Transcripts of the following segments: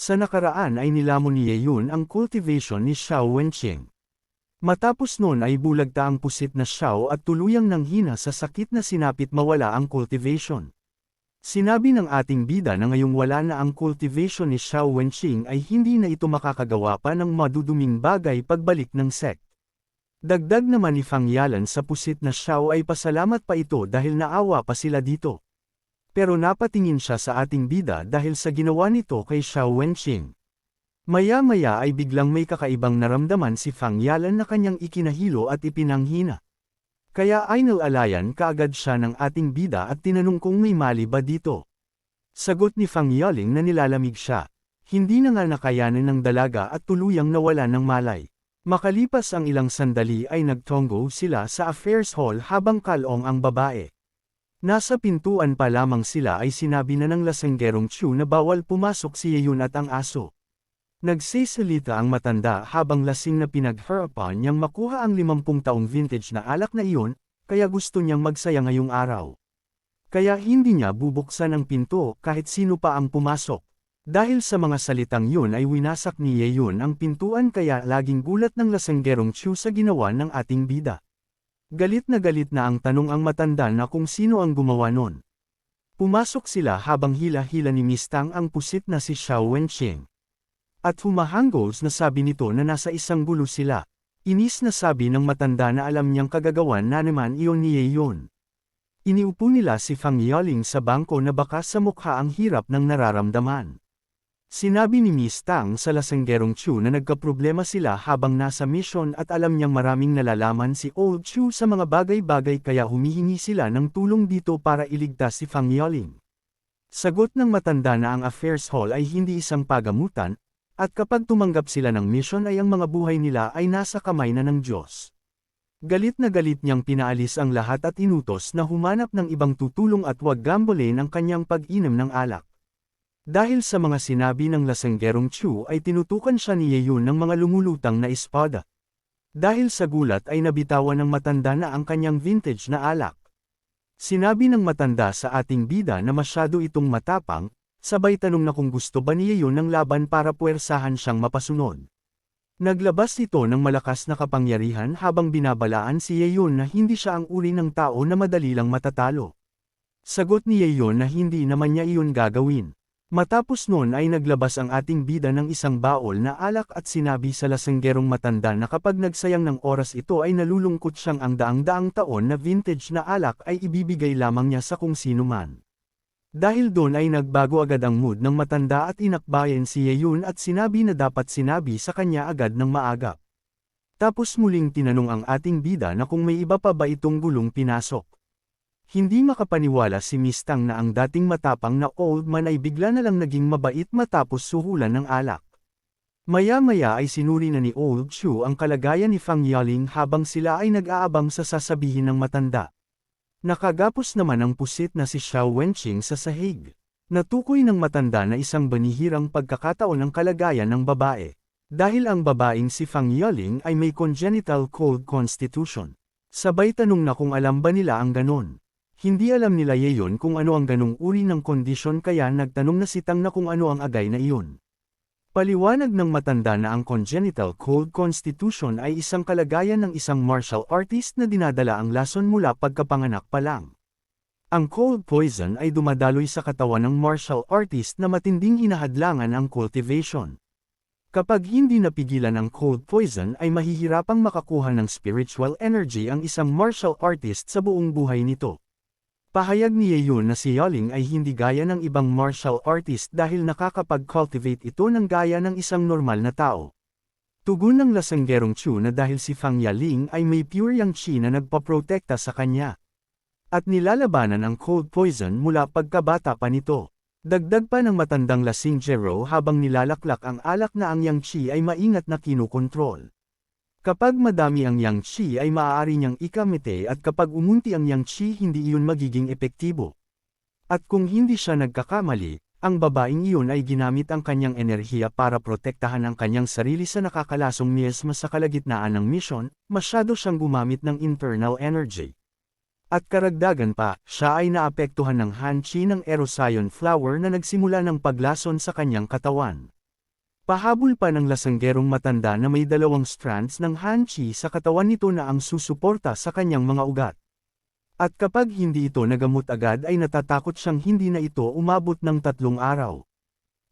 Sa nakaraan ay nilamon ni Yeyun ang cultivation ni Xiao Wenqing. Matapos noon ay bulagta ang pusit na Xiao at tuluyang nanghina sa sakit na sinapit mawala ang cultivation. Sinabi ng ating bida na ngayong wala na ang cultivation ni Xiao Wenqing ay hindi na ito makakagawa pa ng maduduming bagay pagbalik ng sect. Dagdag naman ni Fang Yalan sa pusit na Xiao ay pasalamat pa ito dahil naawa pa sila dito. Pero napatingin siya sa ating bida dahil sa ginawa nito kay Xiao Wenqing. Maya-maya ay biglang may kakaibang naramdaman si Fang Yalan na kanyang ikinahilo at ipinanghina. Kaya ay nalalayan kaagad siya ng ating bida at tinanong kung may mali ba dito. Sagot ni Fang Yaling na nilalamig siya. Hindi na nga nakayanan ng dalaga at tuluyang nawala ng malay. Makalipas ang ilang sandali ay nagtonggo sila sa affairs hall habang kalong ang babae. Nasa pintuan pa lamang sila ay sinabi na ng lasenggerong Chu na bawal pumasok si Yeyun at ang aso. Nagsisalita ang matanda habang lasing na pinagharapan niyang makuha ang 50 taong vintage na alak na iyon, kaya gusto niyang magsaya ngayong araw. Kaya hindi niya bubuksan ang pinto kahit sino pa ang pumasok. Dahil sa mga salitang yun ay winasak ni Yeyun ang pintuan kaya laging gulat ng lasenggerong Chu sa ginawa ng ating bida. Galit na ang tanong ang matanda na kung sino ang gumawa nun. Pumasok sila habang hila-hila ni Mistang ang pusit na si Xiao Wenqing. At humahanggos na sabi nito na nasa isang gulo sila. Inis na sabi ng matanda na alam niyang kagagawan na naman iyon ni Yeyun. Iniupo nila si Fang Yaling sa bangko na baka sa mukha ang hirap ng nararamdaman. Sinabi ni Mistang sa lasenggerong Chu na nagkaproblema sila habang nasa mission at alam niyang maraming nalalaman si Old Chu sa mga bagay-bagay kaya humihingi sila ng tulong dito para iligtas si Fang Yaling. Sagot ng matanda na ang affairs hall ay hindi isang pagamutan, at kapag tumanggap sila ng mission ay ang mga buhay nila ay nasa kamay na ng Diyos. Galit na galit niyang pinaalis ang lahat at inutos na humanap ng ibang tutulong at huwag gambulin ang kanyang pag-inom ng alak. Dahil sa mga sinabi ng lasenggerong Chu ay tinutukan siya ni Yeyun ng mga lumulutang na espada. Dahil sa gulat ay nabitawan ng matanda na ang kanyang vintage na alak. Sinabi ng matanda sa ating bida na masyado itong matapang, sabay tanong na kung gusto ba ni Yeyun ng laban para puwersahan siyang mapasunod. Naglabas ito ng malakas na kapangyarihan habang binabalaan si Yeyun na hindi siya ang uri ng tao na madali lang matatalo. Sagot ni Yeyun na hindi naman niya iyon gagawin. Matapos noon ay naglabas ang ating bida ng isang baol na alak at sinabi sa lasenggerong matanda na kapag nagsayang ng oras ito ay nalulungkot siyang ang daang-daang taon na vintage na alak ay ibibigay lamang niya sa kung sino man. Dahil doon ay nagbago agad ang mood ng matanda at inakbayan si Yeyun at sinabi na dapat sinabi sa kanya agad ng maagap. Tapos muling tinanong ang ating bida na kung may iba pa ba itong gulong pinasok. Hindi makapaniwala si Mistang na ang dating matapang na old man ay bigla na lang naging mabait matapos suhulan ng alak. Maya-maya ay sinuri na ni Old Chu ang kalagayan ni Fang Yaling habang sila ay nag-aabang sa sasabihin ng matanda. Nakagapos naman ang pusit na si Xiao Wenqing sa sahig. Natukoy ng matanda na isang banihirang pagkakataon ng kalagayan ng babae. Dahil ang babaeng si Fang Yaling ay may congenital cold constitution. Sabay tanong na kung alam ba nila ang ganon. Hindi alam nila Yeyun kung ano ang ganong uri ng kondisyon kaya nagtanong na si Tang na kung ano ang agay na iyon. Paliwanag ng matanda na ang congenital cold constitution ay isang kalagayan ng isang martial artist na dinadala ang lason mula pagkapanganak pa lang. Ang cold poison ay dumadaloy sa katawan ng martial artist na matinding hinahadlangan ang cultivation. Kapag hindi napigilan ang cold poison ay mahihirapang makakuha ng spiritual energy ang isang martial artist sa buong buhay nito. Pahayag ni Yeyun na si Yaling ay hindi gaya ng ibang martial artist dahil nakakapag-cultivate ito ng gaya ng isang normal na tao. Tugon ng lasenggerong Chu na dahil si Fang Yaling ay may pure yang qi na nagpaprotekta sa kanya. At nilalabanan ang cold poison mula pagkabata pa nito. Dagdag pa ng matandang lasing Jero habang nilalaklak ang alak na ang yang qi ay maingat na kinukontrol. Kapag madami ang yang qi ay maaari niyang ikamite at kapag umunti ang yang qi hindi iyon magiging epektibo. At kung hindi siya nagkakamali, ang babaeng iyon ay ginamit ang kanyang enerhiya para protektahan ang kanyang sarili sa nakakalasong miasma sa kalagitnaan ng mission, masyado siyang gumamit ng internal energy. At karagdagan pa, siya ay naapektuhan ng han qi ng Erosian flower na nagsimula ng paglason sa kanyang katawan. Pahabol pa ng lasanggerong matanda na may 2 strands ng Han-chi sa katawan nito na ang susuporta sa kanyang mga ugat. At kapag hindi ito nagamot agad ay natatakot siyang hindi na ito umabot ng 3 araw.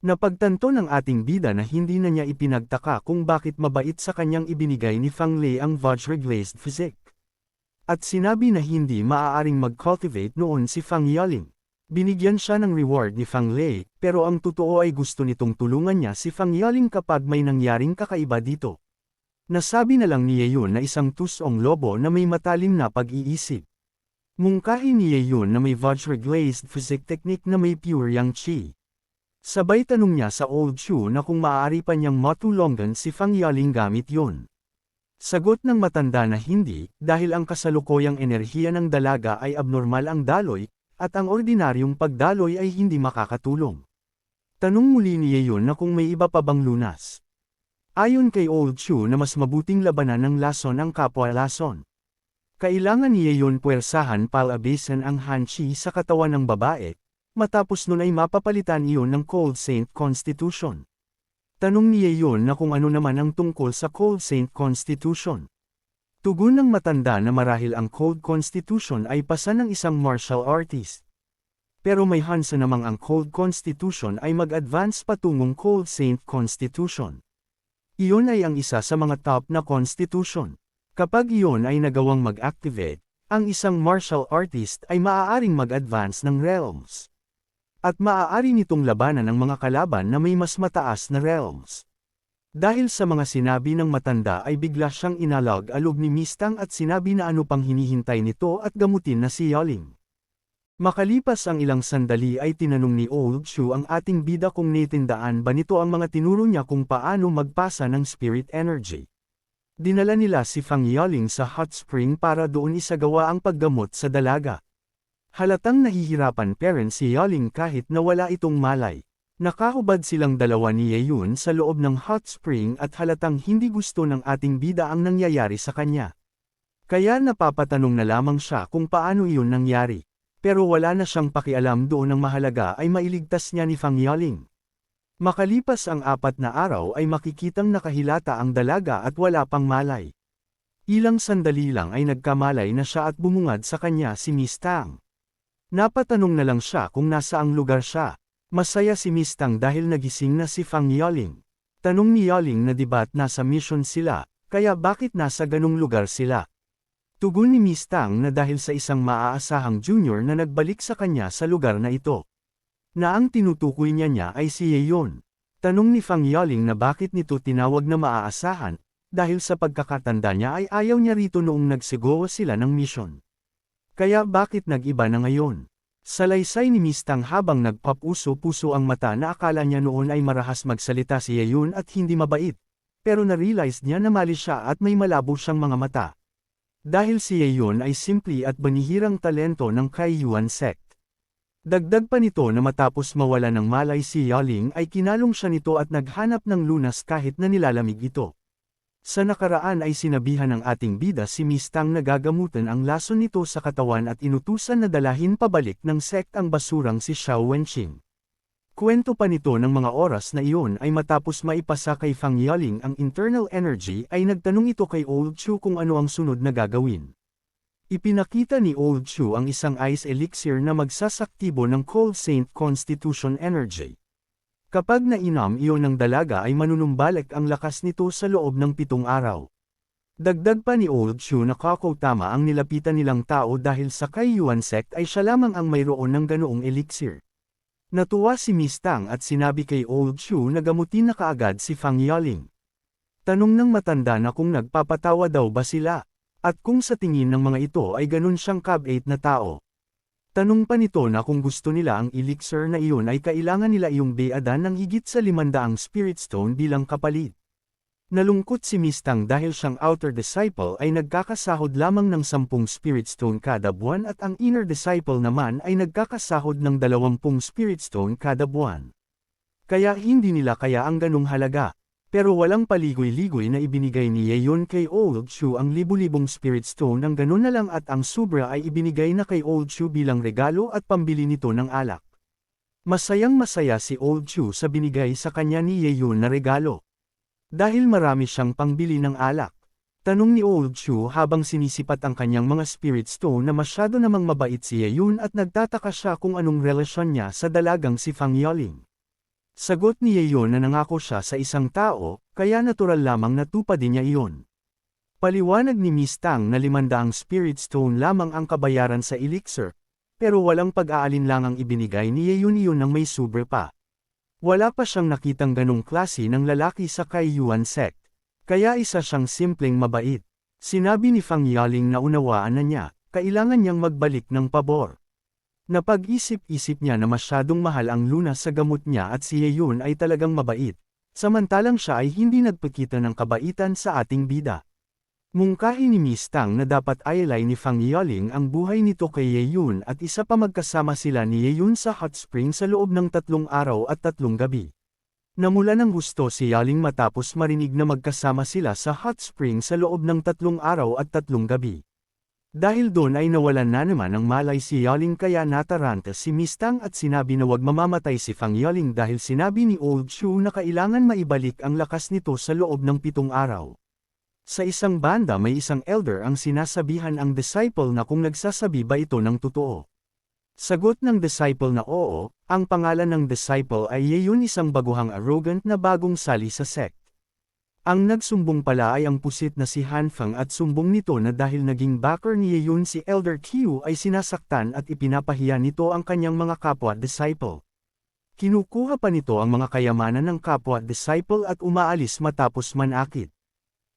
Napagtanto ng ating bida na hindi na niya ipinagtaka kung bakit mabait sa kanyang ibinigay ni Fang Lei ang Vajra-glazed physique. At sinabi na hindi maaaring mag-cultivate noon si Fang Yaling. Binigyan siya ng reward ni Fang Lei, pero ang totoo ay gusto nitong tulungan niya si Fang Yaling kapag may nangyaring kakaiba dito. Nasabi na lang ni Yeyun na isang tusong lobo na may matalim na pag-iisip. Mungkahi ni Yeyun na may Vajra-glazed physique technique na may pure yang chi. Sabay tanong niya sa Old Chu na kung maaari pa niyang matulungan si Fang Yaling gamit yun. Sagot ng matanda na hindi, dahil ang kasalukuyang enerhiya ng dalaga ay abnormal ang daloy, at ang ordinaryong pagdaloy ay hindi makakatulong. Tanong muli ni Yeyun na kung may iba pa bang lunas. Ayon kay Old Chu na mas mabuting labanan ng lason ang kapwa-lason. Kailangan ni Yeyun puwersahan palabasan ang Han-chi sa katawan ng babae, matapos nun ay mapapalitan iyon ng Cold Saint Constitution. Tanong ni Yeyun na kung ano naman ang tungkol sa Cold Saint Constitution. Tugon ng matanda na marahil ang Cold Constitution ay pasa ng isang martial artist. Pero may hansa namang ang Cold Constitution ay mag-advance patungong Cold Saint Constitution. Iyon ay ang isa sa mga top na constitution. Kapag iyon ay nagawang mag-activate, ang isang martial artist ay maaaring mag-advance ng realms. At maaari nitong labanan ang mga kalaban na may mas mataas na realms. Dahil sa mga sinabi ng matanda ay bigla siyang inalog-alog ni Mistang at sinabi na ano pang hinihintay nito at gamutin na si Yaling. Makalipas ang ilang sandali ay tinanong ni Old Chu ang ating bida kung naitindaan ba nito ang mga tinuro niya kung paano magpasa ng spirit energy. Dinala nila si Fang Yaling sa hot spring para doon isagawa ang paggamot sa dalaga. Halatang nahihirapan parents si Yaling kahit na wala itong malay. Nakahubad silang dalawa ni Yeyun sa loob ng hot spring at halatang hindi gusto ng ating bida ang nangyayari sa kanya. Kaya napapatanong na lamang siya kung paano iyon nangyari. Pero wala na siyang pakialam doon ang mahalaga ay mailigtas niya ni Fang Yaling. Makalipas ang 4 na araw ay makikitang nakahilata ang dalaga at wala pang malay. Ilang sandali lang ay nagkamalay na siya at bumungad sa kanya si Miss Tang. Napatanong na lang siya kung nasaang lugar siya. Masaya si Miss Tang dahil nagising na si Fang Yaling. Tanong ni Yaling na diba't nasa mission sila, kaya bakit nasa ganung lugar sila? Tugon ni Miss Tang na dahil sa isang maaasahang junior na nagbalik sa kanya sa lugar na ito. Na ang tinutukoy niya ay si Yeyun. Tanong ni Fang Yaling na bakit nito tinawag na maaasahan, dahil sa pagkakatanda niya ay ayaw niya rito noong nagsigawa sila ng mission. Kaya bakit nag-iba na ngayon? Salaysay ni Miss Tang habang nagpapuso-puso ang mata na akala niya noon ay marahas magsalita si Yeyun at hindi mabait. Pero na-realize niya na mali siya at may malabo siyang mga mata. Dahil si Yeyun ay simple at banihirang talento ng Kaiyuan sect. Dagdag pa nito na matapos mawala ng malay si Yaling ay kinalong siya nito at naghanap ng lunas kahit na nilalamig ito. Sa nakaraan ay sinabihan ng ating bida si Miss Tang na gagamutan ang lason nito sa katawan at inutusan na dalahin pabalik ng sect ang basurang si Xiao Wenqing. Kwento pa nito ng mga oras na iyon ay matapos maipasa kay Fang Yaling ang internal energy ay nagtanong ito kay Old Chu kung ano ang sunod na gagawin. Ipinakita ni Old Chu ang isang ice elixir na magsasaktibo ng Cold Saint Constitution energy. Kapag nainom iyon ng dalaga ay manunumbalik ang lakas nito sa loob ng 7 araw. Dagdag pa ni Old Chu na tama ang nilapitan nilang tao dahil sa Kaiyuan sect ay siya lamang ang mayroon ng ganoong elixir. Natuwa si Miss Tang at sinabi kay Old Chu na gamutin na kaagad si Fang Yaling. Tanong ng matanda na kung nagpapatawa daw ba sila, at kung sa tingin ng mga ito ay ganun siyang kabait na tao. Tanong pa nito na kung gusto nila ang elixir na iyon ay kailangan nila iyong beadan ng higit sa 500 spirit stone bilang kapalit. Nalungkot si Miss Tang dahil siyang outer disciple ay nagkakasahod lamang ng 10 spirit stone kada buwan at ang inner disciple naman ay nagkakasahod ng 20 spirit stone kada buwan. Kaya hindi nila kaya ang ganung halaga. Pero walang paligoy-ligoy na ibinigay ni Yeyun kay Old Chu ang libu-libong spirit stone ng ganun na lang at ang sobra ay ibinigay na kay Old Chu bilang regalo at pambili nito ng alak. Masayang-masaya si Old Chu sa binigay sa kanya ni Yeyun na regalo. Dahil marami siyang pangbili ng alak. Tanong ni Old Chu habang sinisipat ang kanyang mga spirit stone na masyado namang mabait si Yeyun at nagtataka siya kung anong relasyon niya sa dalagang si Fang Yoling. Sagot ni Yeyun na nangako siya sa isang tao, kaya natural lamang na tupadin niya iyon. Paliwanag ni Miss Tang na 500 spirit stone lamang ang kabayaran sa elixir, pero walang pag-aalinlangang ibinigay ni Yeyun iyon ng may sobre pa. Wala pa siyang nakitang ganong klase ng lalaki sa Kaiyuan sect. Kaya isa siyang simpleng mabait. Sinabi ni Fang Yaling na unawaan na niya, kailangan niyang magbalik ng pabor. Napag-isip-isip niya na masyadong mahal ang lunas sa gamot niya at si Yeyun ay talagang mabait, samantalang siya ay hindi nagpakita ng kabaitan sa ating bida. Mungkahi ni Miss Tang na dapat ayalay ni Fang Yaling ang buhay nito kay Yeyun at isa pa magkasama sila ni Yeyun sa hot spring sa loob ng 3 araw at 3 gabi. Namula ng gusto si Yaling matapos marinig na magkasama sila sa hot spring sa loob ng 3 araw at 3 gabi. Dahil doon ay nawalan na naman ng malay si Yaling kaya nataranta si Miss Tang at sinabi na wag mamamatay si Fang Yaling dahil sinabi ni Old Chu na kailangan maibalik ang lakas nito sa loob ng 7 araw. Sa isang banda may isang elder ang sinasabihan ang disciple na kung nagsasabi ba ito ng totoo. Sagot ng disciple na oo, ang pangalan ng disciple ay Yeyun, isang baguhang arrogant na bagong sali sa sect. Ang nagsumbong pala ay ang pusit na si Hanfeng at sumbong nito na dahil naging backer ni Yeyun si Elder Qiu ay sinasaktan at ipinapahiya nito ang kanyang mga kapwa-disciple. Kinukuha pa nito ang mga kayamanan ng kapwa-disciple at umaalis matapos manakit.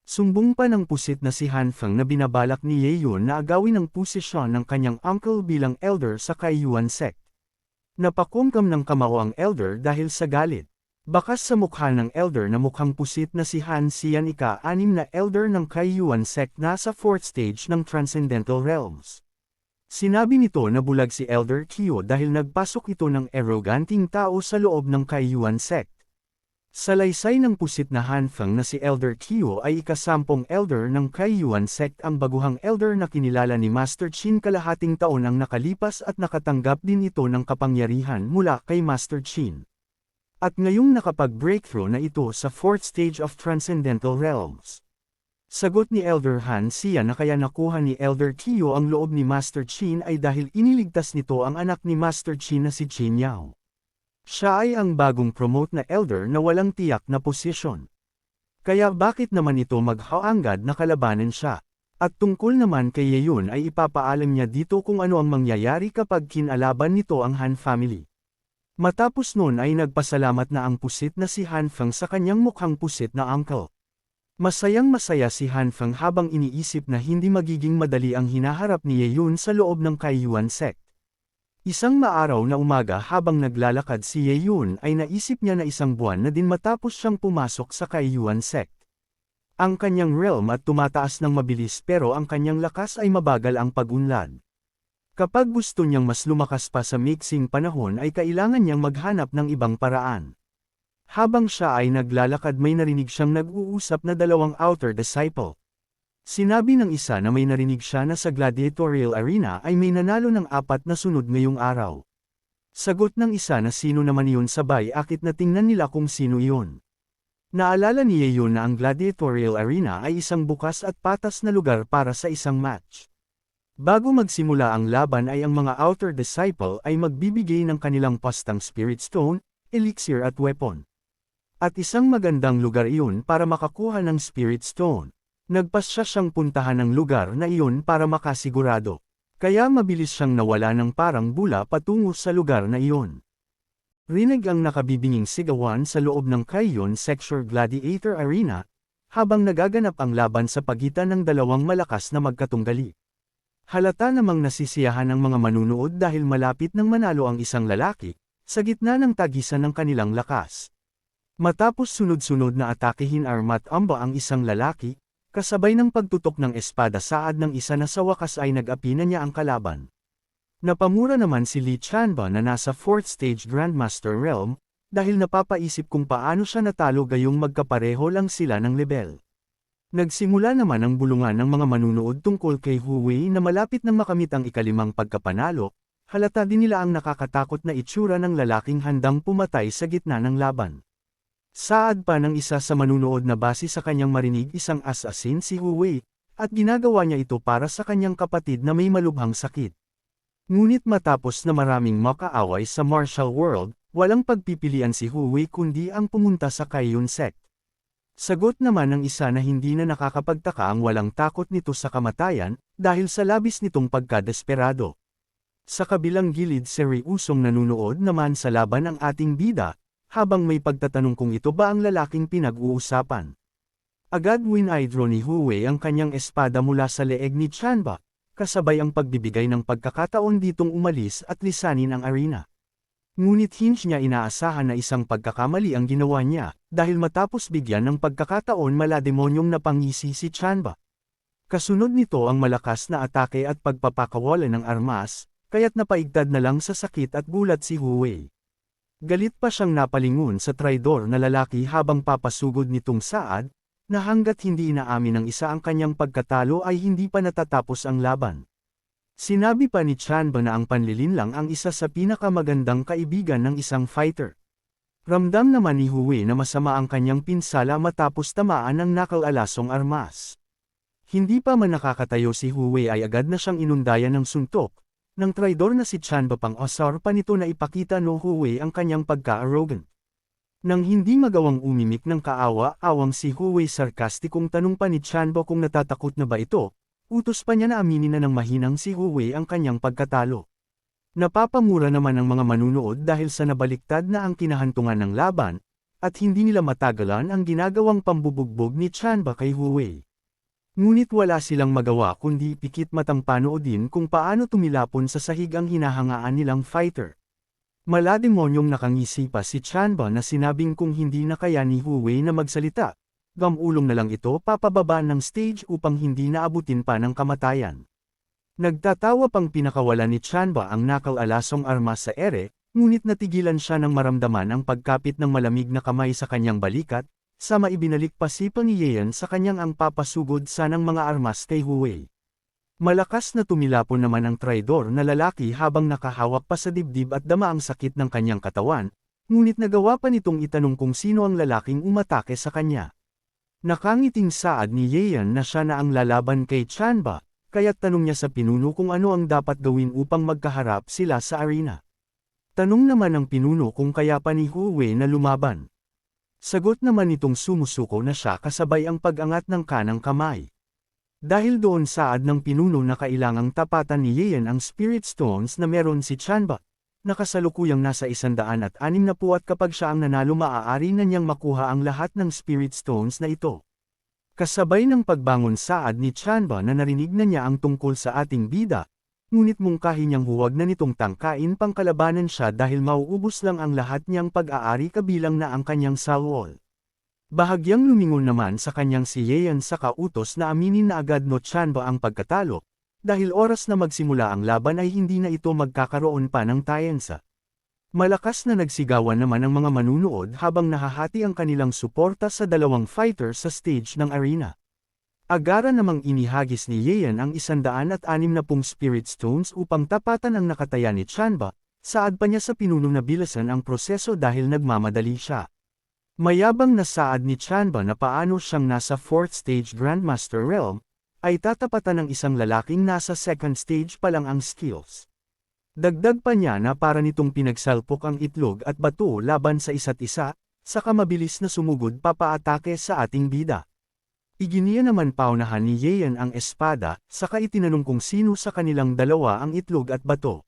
Sumbong pa ng pusit na si Hanfeng na binabalak ni Yeyun na agawin ang posisyon ng kanyang uncle bilang elder sa Kaiyuan sect. Napakumkam ng kamao ang elder dahil sa galit. Bakas sa mukha ng elder na mukhang pusit na si Han Xian, ika-6 na elder ng Kaiyuan sect nasa 4th stage ng Transcendental Realms. Sinabi nito na bulag si Elder Qiu dahil nagpasok ito ng arroganting tao sa loob ng Kaiyuan sect. Salaysay ng pusit na Hanfeng na si Elder Qiu ay ika-10 elder ng Kaiyuan sect, ang baguhang elder na kinilala ni Master Qin kalahating taon ang nakalipas at nakatanggap din ito ng kapangyarihan mula kay Master Qin. At ngayong nakapag-breakthrough na ito sa 4th stage of Transcendental Realms. Sagot ni Elder Han Xian na kaya nakuha ni Elder Qiu ang loob ni Master Qin ay dahil iniligtas nito ang anak ni Master Qin na si Qin Yao. Siya ay ang bagong promote na elder na walang tiyak na posisyon. Kaya bakit naman ito maghaanggad na kalabanin siya? At tungkol naman kay Yeyun ay ipapaalam niya dito kung ano ang mangyayari kapag kinalaban nito ang Han family. Matapos nun ay nagpasalamat na ang pusit na si Hanfeng sa kanyang mukhang pusit na uncle. Masayang-masaya si Hanfeng habang iniisip na hindi magiging madali ang hinaharap ni Yeyun sa loob ng Kaiyuan sect. Isang maaraw na umaga habang naglalakad si Yeyun ay naisip niya na isang buwan na din matapos siyang pumasok sa Kaiyuan sect. Ang kanyang realm at tumataas ng mabilis pero ang kanyang lakas ay mabagal ang pag-unlad. Kapag gusto niyang mas lumakas pa sa mixing panahon ay kailangan niyang maghanap ng ibang paraan. Habang siya ay naglalakad may narinig siyang nag-uusap na 2 outer disciple. Sinabi ng isa na may narinig siya na sa gladiatorial arena ay may nanalo ng 4 na sunod ngayong araw. Sagot ng isa na sino naman iyon, sabay akit na tingnan nila kung sino iyon. Naalala ni Yeyun na ang gladiatorial arena ay isang bukas at patas na lugar para sa isang match. Bago magsimula ang laban ay ang mga outer disciple ay magbibigay ng kanilang pastang spirit stone, elixir at weapon. At isang magandang lugar iyon para makakuha ng spirit stone. Nagpasya siyang puntahan ng lugar na iyon para makasigurado. Kaya mabilis siyang nawala ng parang bula patungo sa lugar na iyon. Rinig ang nakabibinging sigawan sa loob ng Kaiyuan Sector Gladiator Arena, habang nagaganap ang laban sa pagitan ng 2 malakas na magkatunggali. Halata namang nasisiyahan ang mga manunood dahil malapit nang manalo ang isang lalaki, sa gitna ng tagisan ng kanilang lakas. Matapos sunod-sunod na atakehin armat amba ang isang lalaki, kasabay ng pagtutok ng espada saad ng isa na sa wakas ay nag-api na niya ang kalaban. Napamura naman si Li Chanba na nasa 4th stage Grandmaster Realm, dahil napapaisip kung paano siya natalo gayong magkapareho lang sila ng level. Nagsimula naman ang bulungan ng mga manunood tungkol kay Hu Wei na malapit nang makamit ang ika-5 pagkapanalo, halata din nila ang nakakatakot na itsura ng lalaking handang pumatay sa gitna ng laban. Saad pa ng isa sa manunood na base sa kanyang marinig isang assassin si Hu Wei, at ginagawa niya ito para sa kanyang kapatid na may malubhang sakit. Ngunit matapos na maraming makaaway sa martial world, walang pagpipilian si Hu Wei kundi ang pumunta sa Kaiyun sect. Sagot naman ng isa na hindi na nakakapagtaka ang walang takot nito sa kamatayan, dahil sa labis nitong pagkadesperado. Sa kabilang gilid seryusong nanunood naman sa laban ang ating bida, habang may pagtatanong kung ito ba ang lalaking pinag-uusapan. Agad winaydro ni Hu Wei ang kanyang espada mula sa leeg ni Chanba, kasabay ang pagbibigay ng pagkakataon ditong umalis at lisanin ang arena. Ngunit hindi niya inaasahan na isang pagkakamali ang ginawa niya, dahil matapos bigyan ng pagkakataon malademonyong napangisi si Chanba. Kasunod nito ang malakas na atake at pagpapakawalan ng armas, kaya't napaigtad na lang sa sakit at gulat si Hu Wei. Galit pa siyang napalingon sa traidor na lalaki habang papasugod nitong Saad, na hanggat hindi inaamin ng isa ang kanyang pagkatalo ay hindi pa natatapos ang laban. Sinabi pa ni Chanba na ang panlilinlang ang isa sa pinakamagandang kaibigan ng isang fighter. Ramdam naman ni Hu Wei na masama ang kanyang pinsala matapos tamaan ng nakalalasong armas. Hindi pa man nakakatayo si Hu Wei ay agad na siyang inundayan ng suntok, ng traidor na si Chanba pang asar pa nito na ipakita no Hu Wei ang kanyang pagka-arrogant. Nang hindi magawang umimik ng kaawa-awang si Hu Wei sarkastikong tanong pa ni Chanba kung natatakot na ba ito, utos pa niya na aminin na ng mahinang si Hu Wei ang kanyang pagkatalo. Napapamura naman ang mga manunood dahil sa nabaliktad na ang kinahantungan ng laban, at hindi nila matagalan ang ginagawang pambubugbog ni Chanba kay Hu Wei. Ngunit wala silang magawa kundi pikit matang panoodin kung paano tumilapon sa sahig ang hinahangaan nilang fighter. Malademonyong nakangisi pa si Chanba na sinabing kung hindi na kaya ni Hu Wei na magsalita, gamulong na lang ito papababa ng stage upang hindi naabutin pa ng kamatayan. Nagtatawa pang pinakawala ni Chanba ang nakalalasong armas sa ere, ngunit natigilan siya nang maramdaman ang pagkapit ng malamig na kamay sa kanyang balikat, sama ibinalik pa si Pangiyean sa kanyang ang papasugod sanang mga armas kay Hu Wei. Malakas na tumilapon naman ang traidor na lalaki habang nakahawak pa sa dibdib at dama ang sakit ng kanyang katawan, ngunit nagawa pa nitong itanong kung sino ang lalaking umatake sa kanya. Nakangiting Saad ni Yean na siya na ang lalaban kay Chanba, kaya't tanong niya sa pinuno kung ano ang dapat gawin upang magkaharap sila sa arena. Tanong naman ng pinuno kung kaya pa ni Hu Wei na lumaban. Sagot naman nitong sumusuko na siya kasabay ang pag-angat ng kanang kamay. Dahil doon Saad ng pinuno na kailangang tapatan ni Yean ang Spirit Stones na meron si Chanba, na kasalukuyang nasa 160 at kapag siya ang nanalo maaari na niyang makuha ang lahat ng Spirit Stones na ito. Kasabay ng pagbangon Saad ni Chanba na narinig na niya ang tungkol sa ating bida, ngunit mungkahi niyang huwag na nitong tangkain pangkalabanan siya dahil mauubos lang ang lahat niyang pag-aari kabilang na ang kanyang salwol. Bahagyang lumingon naman sa kanyang si Yean sa kautos na aminin na agad no Chanba ang pagkatalo, dahil oras na magsimula ang laban ay hindi na ito magkakaroon pa ng tayensa. Malakas na nagsigawan naman ang mga manunood habang nahahati ang kanilang suporta sa dalawang fighter sa stage ng arena. Agara namang inihagis ni Yean ang 160 Spirit Stones upang tapatan ang nakataya ni Chanba, saad pa niya sa pinuno na bilasan ang proseso dahil nagmamadali siya. Mayabang na saad ni Chanba na paano siyang nasa 4th stage Grandmaster Realm, ay tatapatan ng isang lalaking nasa 2nd stage pa lang ang skills. Dagdag pa niya na para nitong pinagsalpok ang itlog at bato laban sa isa't isa, saka mabilis na sumugod papaatake sa ating bida. Iginiya naman paunahan ni Yean ang espada, saka itinanong kung sino sa kanilang dalawa ang itlog at bato.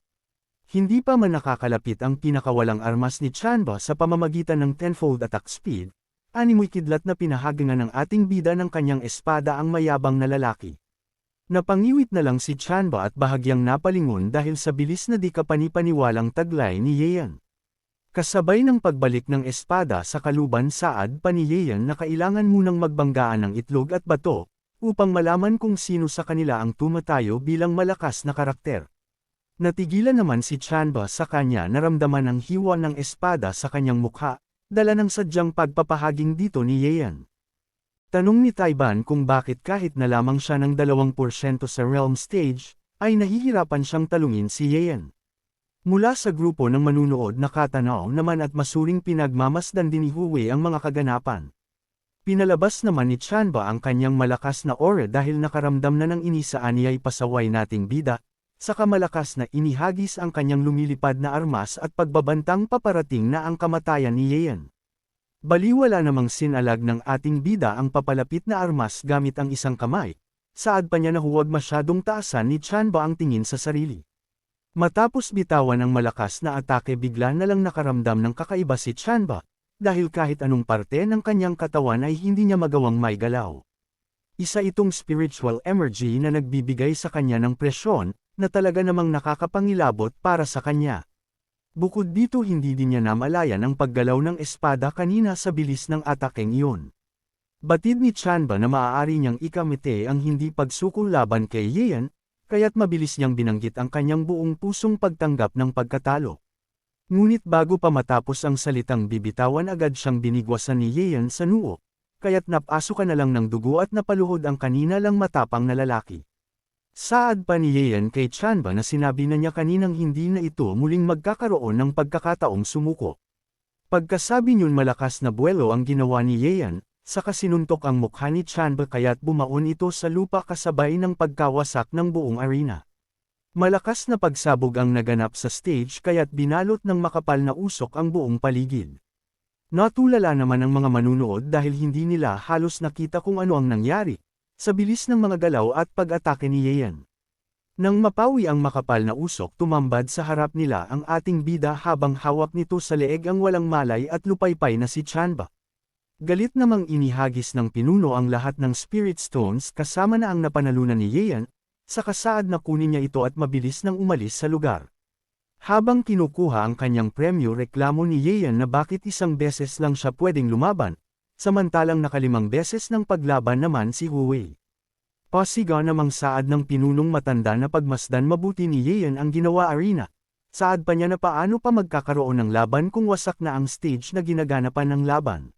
Hindi pa man nakakalapit ang pinakawalang armas ni Chanba sa pamamagitan ng tenfold attack speed, animoy kidlat na pinahagangan ng ating bida ng kanyang espada ang mayabang na lalaki. Napangiwit na lang si Chanba at bahagyang napalingon dahil sa bilis na di kapanipaniwalang taglay ni Yean. Kasabay ng pagbalik ng espada sa kaluban Saad pa ni Yean na kailangan munang magbanggaan ng itlog at bato, upang malaman kung sino sa kanila ang tumatayo bilang malakas na karakter. Natigilan naman si Chanba sa kanya naramdaman ang hiwa ng espada sa kanyang mukha, dala ng sadyang pagpapahaging dito ni Yean. Tanong ni Taiban kung bakit kahit na lamang siya ng 2% sa realm stage, ay nahihirapan siyang talungin si Yean. Mula sa grupo ng manunood nakatanaw naman at masuring pinagmamasdan din ni Huwei ang mga kaganapan. Pinalabas naman ni Chanba ang kanyang malakas na aura dahil nakaramdam na ng inisa aniyay pasaway nating bida, saka malakas na inihagis ang kanyang lumilipad na armas at pagbabantang paparating na ang kamatayan ni Yeon. Baliwala namang sinalag ng ating bida ang papalapit na armas gamit ang isang kamay, saad pa niya na huwag masyadong taasan ni Chanba ang tingin sa sarili. Matapos bitawan ang malakas na atake bigla na lang nakaramdam ng kakaiba si Chanba, dahil kahit anong parte ng kanyang katawan ay hindi niya magawang maigalaw. Isa itong spiritual energy na nagbibigay sa kanya ng presyon, na talaga namang nakakapangilabot para sa kanya. Bukod dito hindi din niya namalayan ang paggalaw ng espada kanina sa bilis ng atakeng iyon. Batid ni Chanba na maaari niyang ikamite ang hindi pagsukol laban kay Yeon, kaya't mabilis niyang binanggit ang kanyang buong pusong pagtanggap ng pagkatalo. Ngunit bago pa matapos ang salitang bibitawan agad siyang binigwasan ni Yeon sa noo, kaya't napasukan na lang ng dugo at napaluhod ang kanina lang matapang na lalaki. Saad pa ni Yeon kay Chanba na sinabi na niya kaninang hindi na ito muling magkakaroon ng pagkakataong sumuko. Pagkasabi niyon malakas na buwelo ang ginawa ni Yeon, saka sinuntok ang mukha ni Chanba kaya't bumaon ito sa lupa kasabay ng pagkawasak ng buong arena. Malakas na pagsabog ang naganap sa stage kaya't binalot ng makapal na usok ang buong paligid. Natulala naman ang mga manunood dahil hindi nila halos nakita kung ano ang nangyari, sa bilis ng mga galaw at pag-atake ni Yeon. Nang mapawi ang makapal na usok tumambad sa harap nila ang ating bida habang hawak nito sa leeg ang walang malay at lupaypay na si Chanba. Galit namang inihagis ng pinuno ang lahat ng Spirit Stones kasama na ang napanalunan ni Yeon, saka saad na kunin niya ito at mabilis nang umalis sa lugar. Habang kinukuha ang kanyang premyo reklamo ni Yeon na bakit isang beses lang siya pwedeng lumaban, samantalang nakalimang beses ng paglaban naman si Huwei. Pasiga namang saad ng pinunong matanda na pagmasdan mabuti ni Yeon ang ginawa arena. Saad pa niya na paano pa magkakaroon ng laban kung wasak na ang stage na ginaganapan ng laban.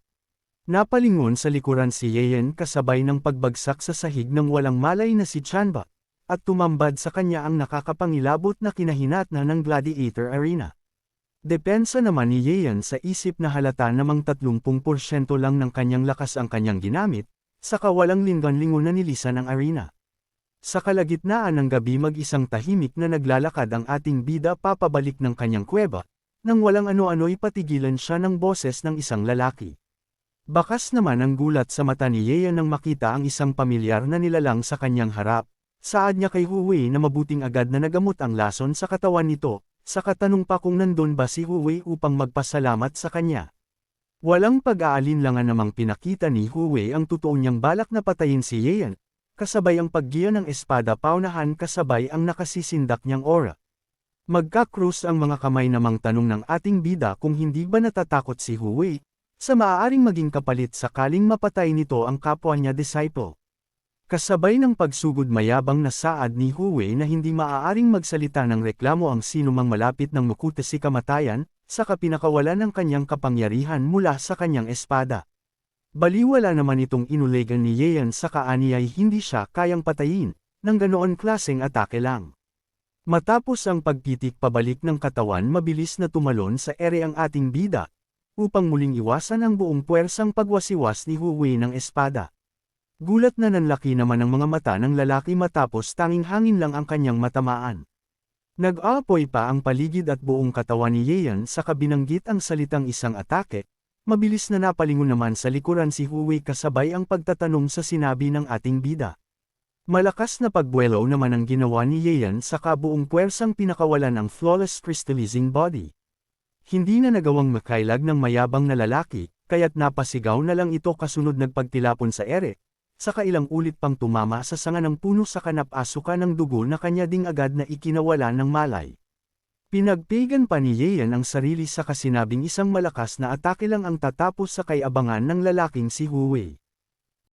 Napalingon sa likuran si Yeon kasabay ng pagbagsak sa sahig ng walang malay na si Chanba, at tumambad sa kanya ang nakakapangilabot na kinahinatna ng Gladiator Arena. Depensa naman ni Yeon sa isip na halata namang 30% lang ng kanyang lakas ang kanyang ginamit, saka walang linggan-lingon na nilisan ang arena. Sa kalagitnaan ng gabi mag-isang tahimik na naglalakad ang ating bida papabalik ng kanyang kuweba, nang walang ano-ano'y patigilan siya ng boses ng isang lalaki. Bakas naman ang gulat sa mata ni Yeon nang makita ang isang pamilyar na nilalang sa kanyang harap. Saad niya kay Huwei na mabuting agad na nagamot ang lason sa katawan nito, saka tanong pa kung nandun ba si Huwei upang magpasalamat sa kanya. Walang pag-aalinlangan namang pinakita ni Huwei ang totoo niyang balak na patayin si Yeon, kasabay ang paggiya ng espada paunahan kasabay ang nakasisindak niyang aura. Magka-cross ang mga kamay namang tanong ng ating bida kung hindi ba natatakot si Huwei, sa maaaring maging kapalit sakaling mapatay nito ang kapwa niya disciple. Kasabay ng pagsugod mayabang na saad ni Huwei na hindi maaaring magsalita ng reklamo ang sinumang malapit ng mukuta si kamatayan, saka pinakawalan ng kanyang kapangyarihan mula sa kanyang espada. Baliwala naman itong inulegan ni Yeon sa kaani ay hindi siya kayang patayin, ng ganoon klaseng atake lang. Matapos ang pagpitik pabalik ng katawan mabilis na tumalon sa ere ang ating bida, upang muling iwasan ang buong puwersang pagwasiwas ni Huwei ng espada. Gulat na nanlaki naman ang mga mata ng lalaki matapos tanging hangin lang ang kanyang matamaan. Nag-aapoy pa ang paligid at buong katawan ni Yeon sa kabinanggit ang salitang isang atake, mabilis na napalingon naman sa likuran si Huwei kasabay ang pagtatanong sa sinabi ng ating bida. Malakas na pagbuelo naman ang ginawa ni Yeon sa kabuong puwersang pinakawalan ang flawless crystallizing body. Hindi na nagawang makailag ng mayabang na lalaki, kaya't napasigaw na lang ito kasunod nagpagtilapon sa ere, saka ilang ulit pang tumama sa sanga ng puno sa kanap-asuka ng dugo na kanya ding agad na ikinawala ng malay. Pinagpigan pa ni Yeon ang sarili sa kasinabing isang malakas na atake lang ang tatapos sa kay-abangan ng lalaking si Huwei.